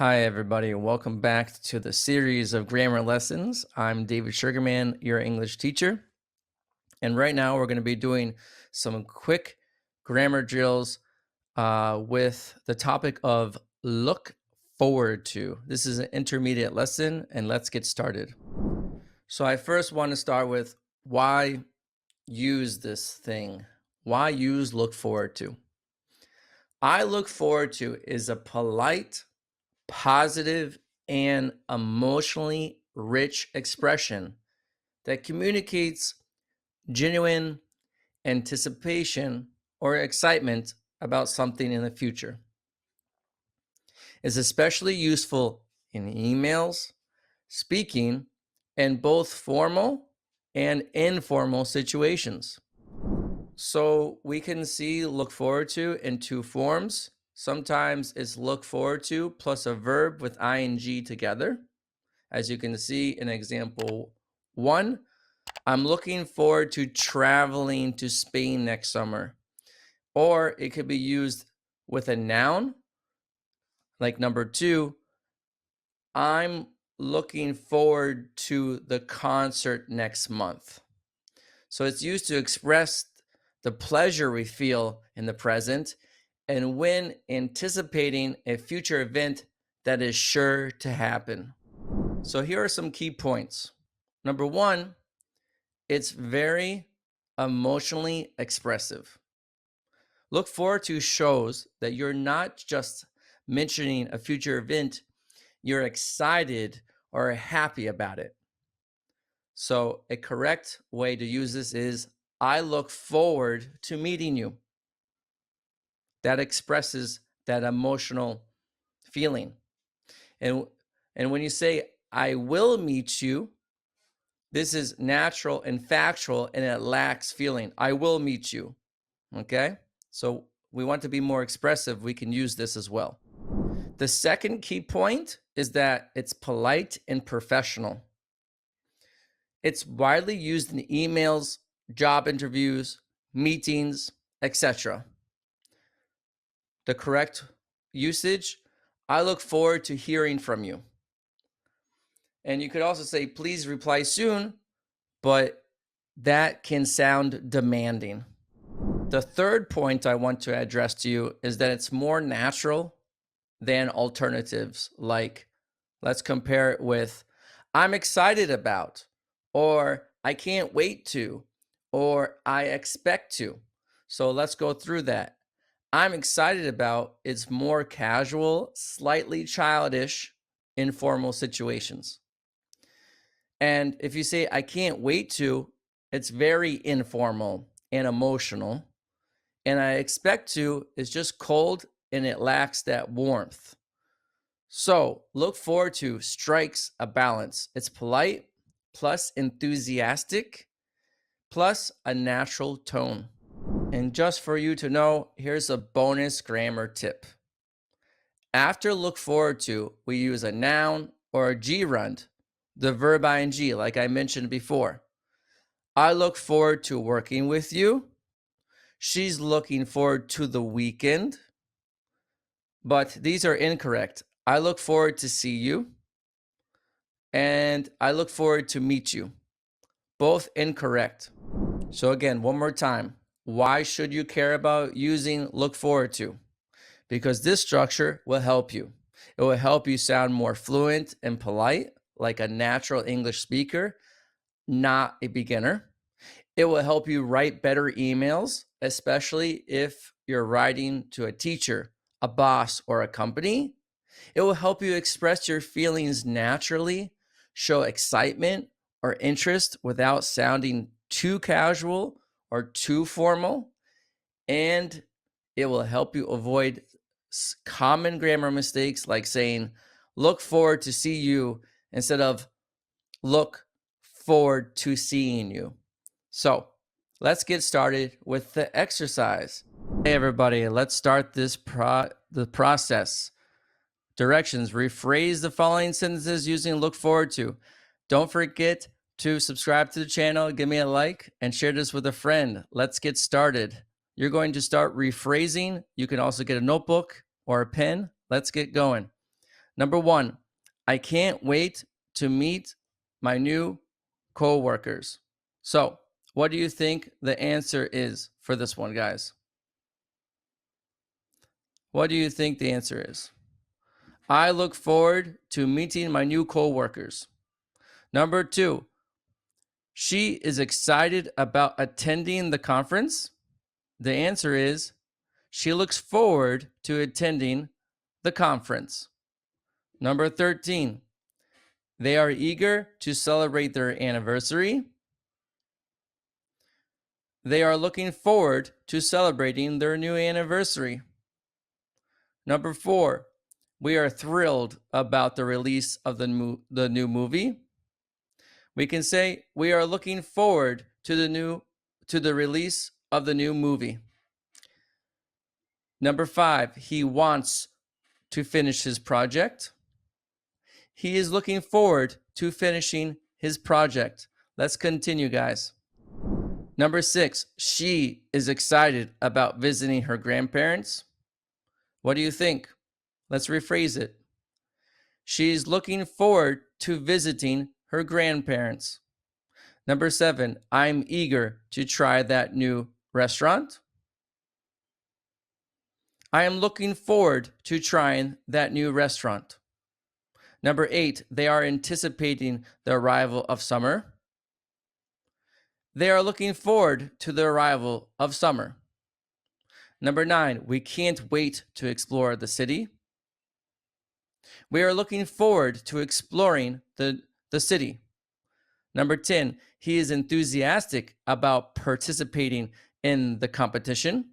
Hi, everybody. Welcome back to the series of grammar lessons. I'm David Sugarman, your English teacher. And right now, we're going to be doing some quick grammar drills with the topic of look forward to. This is an intermediate lesson, and let's get started. So, I first want to start with why use this thing? Why use look forward to? I look forward to is a polite, positive, and emotionally rich expression that communicates genuine anticipation or excitement about something in the future. It's especially useful in emails, speaking, and both formal and informal situations. So we can see look forward to in two forms. Sometimes it's look forward to plus a verb with ing together. As you can see in example 1, I'm looking forward to traveling to Spain next summer. Or it could be used with a noun, like number 2, I'm looking forward to the concert next month. So it's used to express the pleasure we feel in the present and when anticipating a future event that is sure to happen. So here are some key points. Number 1, it's very emotionally expressive. Look forward to shows that you're not just mentioning a future event, you're excited or happy about it. So, a correct way to use this is I look forward to meeting you. That expresses that emotional feeling. And when you say I will meet you, this is natural and factual and it lacks feeling. I will meet you. Okay? So we want to be more expressive. We can use this as well. The second key point is that it's polite and professional. It's widely used in emails, job interviews, meetings, etc. The correct usage, I look forward to hearing from you. And you could also say, please reply soon, but that can sound demanding. The third point I want to address to you is that it's more natural than alternatives. Like, let's compare it with I'm excited about, or I can't wait to, or I expect to. So let's go through that. I'm excited about is more casual, slightly childish, informal situations. And if you say I can't wait to, it's very informal and emotional. And I expect to is just cold and it lacks that warmth. So look forward to strikes a balance. It's polite plus enthusiastic plus a natural tone. And just for you to know, here's a bonus grammar tip. After look forward to, we use a noun or a gerund, the verb ing, like I mentioned before. I look forward to working with you. She's looking forward to the weekend. But these are incorrect. I look forward to see you. And I look forward to meet you. Both incorrect. So again, one more time. Why should you care about using look forward to? Because this structure will help you. It will help you sound more fluent and polite, like a natural English speaker, not a beginner. It will help you write better emails, especially if you're writing to a teacher, a boss, or a company. It will help you express your feelings naturally, show excitement or interest without sounding too casual or too formal. And it will help you avoid common grammar mistakes like saying, look forward to see you instead of look forward to seeing you. So let's get started with the exercise. Hey everybody, let's start the process. Directions: rephrase the following sentences using look forward to. Don't forget to subscribe to the channel, give me a like, and share this with a friend. Let's get started. You're going to start rephrasing. You can also get a notebook or a pen. Let's get going. Number 1, I can't wait to meet my new co-workers. So, what do you think the answer is for this one, guys? What do you think the answer is? I look forward to meeting my new co-workers. Number 2, she is excited about attending the conference. The answer is she looks forward to attending the conference. Number 13, they are eager to celebrate their anniversary. They are looking forward to celebrating their new anniversary. Number 4, we are thrilled about the release of the new movie. We can say we are looking forward to the release of the new movie. Number 5, he wants to finish his project. He is looking forward to finishing his project. Let's continue, guys. Number 6, she is excited about visiting her grandparents. What do you think? Let's rephrase it. She's looking forward to visiting her grandparents. Number 7, I'm eager to try that new restaurant. I am looking forward to trying that new restaurant. Number 8, they are anticipating the arrival of summer. They are looking forward to the arrival of summer. Number 9, we can't wait to explore the city. We are looking forward to exploring the city. Number 10, he is enthusiastic about participating in the competition.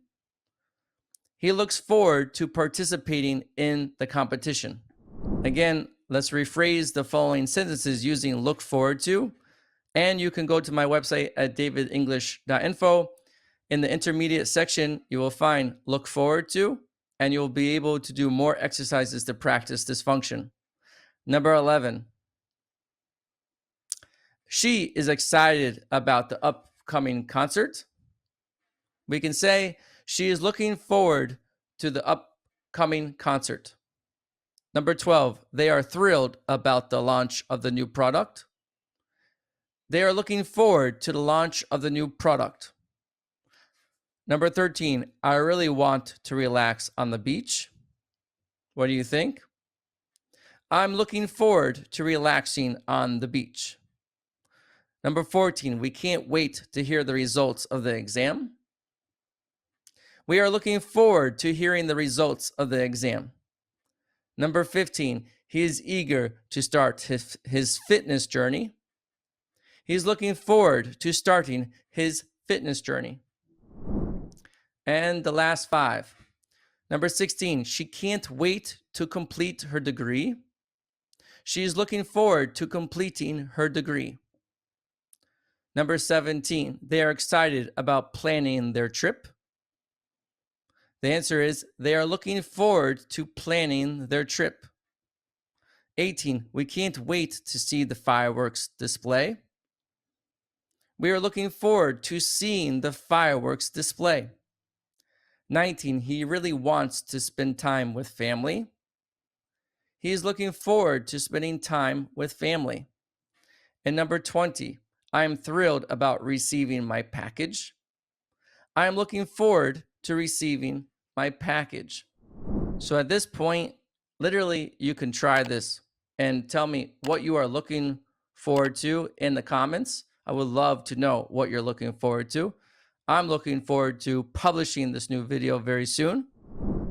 He looks forward to participating in the competition. Again, let's rephrase the following sentences using look forward to. And you can go to my website at davidenglish.info. In the intermediate section, you will find look forward to, and you'll be able to do more exercises to practice this function. Number 11, she is excited about the upcoming concert. We can say she is looking forward to the upcoming concert. Number 12, they are thrilled about the launch of the new product. They are looking forward to the launch of the new product. Number 13, I really want to relax on the beach. What do you think? I'm looking forward to relaxing on the beach. Number 14, we can't wait to hear the results of the exam. We are looking forward to hearing the results of the exam. Number 15, he is eager to start his fitness journey. He's looking forward to starting his fitness journey. And the last 5. Number 16, she can't wait to complete her degree. She is looking forward to completing her degree. Number 17, they are excited about planning their trip. The answer is they are looking forward to planning their trip. 18, we can't wait to see the fireworks display. We are looking forward to seeing the fireworks display. 19, he really wants to spend time with family. He is looking forward to spending time with family. And number 20, I am thrilled about receiving my package. I am looking forward to receiving my package. So at this point, literally, you can try this and tell me what you are looking forward to in the comments. I would love to know what you're looking forward to. I'm looking forward to publishing this new video very soon.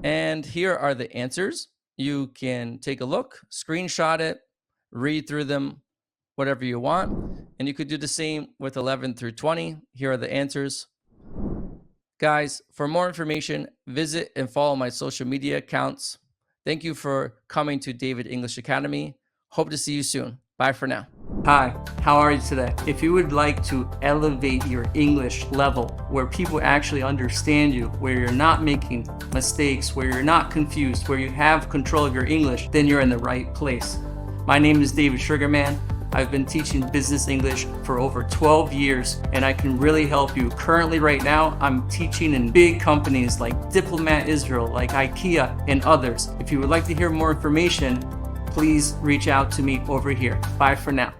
And here are the answers. You can take a look, screenshot it, read through them, whatever you want. And you could do the same with 11 through 20. Here are the answers. Guys, for more information, visit and follow my social media accounts. Thank you for coming to David English Academy. Hope to see you soon. Bye for now. Hi, how are you today? If you would like to elevate your English level, where people actually understand you, where you're not making mistakes, where you're not confused, where you have control of your English, then you're in the right place. My name is David Sugarman. I've been teaching business English for over 12 years, and I can really help you. Currently, right now, I'm teaching in big companies like Diplomat Israel, like IKEA, and others. If you would like to hear more information, please reach out to me over here. Bye for now.